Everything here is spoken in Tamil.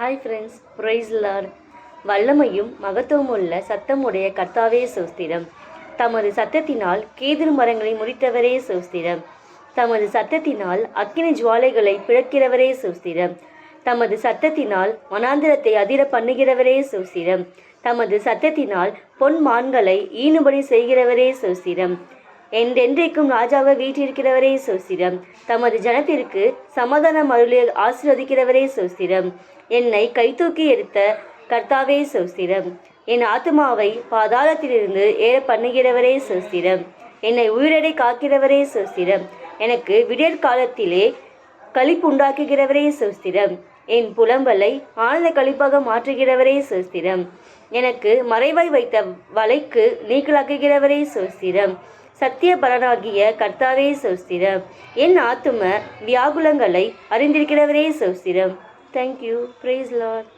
Hi friends, price Lord. வல்லமையும் மகத்துவமுள்ள சத்தமுடைய கர்த்தாவே சோஸ்திரம். தமது சத்தத்தினால் கேதுரு மரங்களை முறித்தவரே சோஸ்திரம். தமது சத்தத்தினால் அக்கினி ஜுவாலைகளை பிளக்கிறவரே சோஸ்திரம். தமது சத்தத்தினால் வனாந்திரத்தை அதிர பண்ணுகிறவரே சோஸ்திரம். தமது சத்தத்தினால் பொன் மான்களை ஈனுபடி செய்கிறவரே சோஸ்திரம். என்றென்றைக்கும் ராஜாவை வீற்றிருக்கிறவரே சோஸ்திரம். தமது ஜனத்திற்கு சமாதானம் அருளை ஆசீர்வதிக்கிறவரே சோஸ்திரம். என்னை கைதூக்கி எடுத்த கர்த்தாவே சோஸ்திரம். என் ஆத்மாவை பாதாளத்திலிருந்து ஏற பண்ணுகிறவரே சோஸ்திரம். என்னை உயிரடை காக்கிறவரே சோஸ்திரம். எனக்கு விடியற்காலத்திலே களிப்பு உண்டாக்குகிறவரே சோஸ்திரம். என் புலம்பலை ஆனந்த களிப்பாக மாற்றுகிறவரே சோஸ்திரம். எனக்கு மறைவாய் வைத்த வலைக்கு நீக்கலாக்குகிறவரே சோஸ்திரம். சத்திய பலனாகிய கர்த்தாவே சோஸ்திரம். என் ஆத்தும வியாகுலங்களை அறிந்திருக்கிறவரே சோஸ்திரம். தேங்க்யூ. Praise Lord.